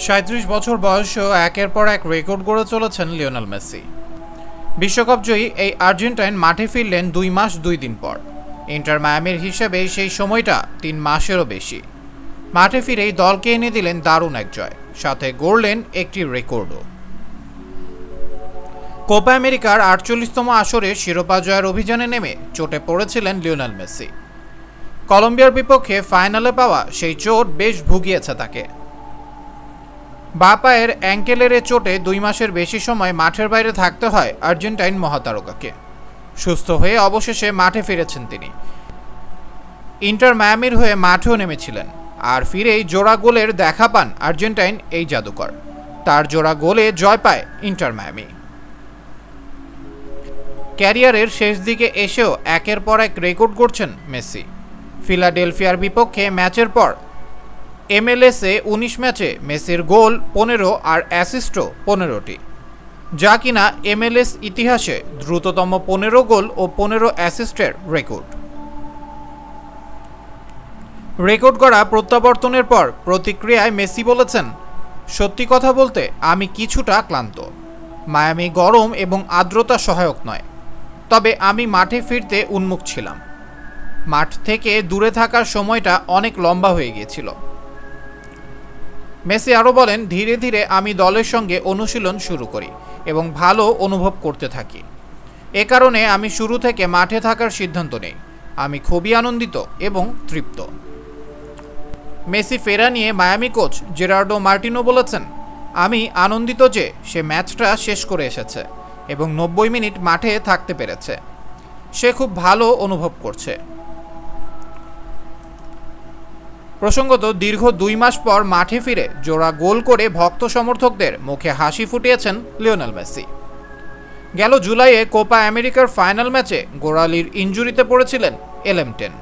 ৩৭ বছর বয়সেও একের পর এক রেকর্ড গড়ে চলেছেন লিওনেল মেসি। বিশ্বকাপ জয়ী এই আর্জেন্টাইন মাঠে ফিরলেন ২ মাস ২ দিন পর। ইন্টার মায়ামির হিসেবে সেই সময়টা ৩ মাসেরও বেশি। মাঠে ফিরেই দলকে এনে দিলেন দারুণ এক জয়, সাথে গড়লেন একটি রেকর্ডও। কোপা আমেরিকার ৪৮তম আসরে শিরোপা জয়ের অভিযানে নেমে চোটে পড়েছিলেন লিওনেল মেসি। কলম্বিয়ার বিপক্ষে ফাইনালে পাওয়া সেই চোট বেশ ভুগিয়েছে তাকে। বাঁ পায়ের অ্যাঙ্কেলের চোটে ২ মাসের বেশি সময় মাঠের বাইরে থাকতে হয় আর্জেন্টাইন মহাতারকাকে। সুস্থ হয়ে অবশেষে মাঠে ফিরেছেন তিনি। ইন্টার মায়ামির হয়ে মাঠেও নেমেছিলেন, আর ফিরেই জোড়া গোলের দেখা পান আর্জেন্টাইন এই জাদুকর। তার জোড়া গোলে জয় পায় ইন্টার মায়ামি। ক্যারিয়ারের শেষ দিকে এসেও একের পর এক রেকর্ড গড়ছেন মেসি। ফিলাডেলফিয়ার বিপক্ষে ম্যাচের পর MLS-এ ১৯ ম্যাচে মেসির গোল ১৫ আর অ্যাসিস্টও ১৫টি, যা কিনা MLS ইতিহাসে দ্রুততম ১৫ গোল ও ১৫ অ্যাসিস্টের রেকর্ড গড়া প্রত্যাবর্তনের পর প্রতিক্রিয়ায় মেসি বলেছেন, সত্যি কথা বলতে আমি কিছুটা ক্লান্ত। মায়ামি গরম এবং আর্দ্রতা সহায়ক নয়, তবে আমি মাঠে ফিরতে উন্মুখ ছিলাম। মাঠ থেকে দূরে থাকার সময়টা অনেক লম্বা হয়ে গিয়েছিল। মেসি আরও বলেন, ধীরে ধীরে আমি দলের সঙ্গে অনুশীলন শুরু করি এবং ভালো অনুভব করতে থাকি। এ কারণে আমি শুরু থেকে মাঠে থাকার সিদ্ধান্ত নেই। আমি খুবই আনন্দিত এবং তৃপ্ত। মেসি ফেরা নিয়ে মায়ামি কোচ জেরার্ডো মার্টিনো বলেছেন, আমি আনন্দিত যে সে ম্যাচটা শেষ করে এসেছে এবং ৯০ মিনিট মাঠে থাকতে পেরেছে। সে খুব ভালো অনুভব করছে। প্রসঙ্গত, দীর্ঘ ২ মাস পর মাঠে ফিরে জোড়া গোল করে ভক্ত সমর্থকদের মুখে হাসি ফুটিয়েছেন লিওনেল মেসি। গেল জুলাইয়ে কোপা আমেরিকার ফাইনাল ম্যাচে গোড়ালির ইনজুরিতে পড়েছিলেন LM10।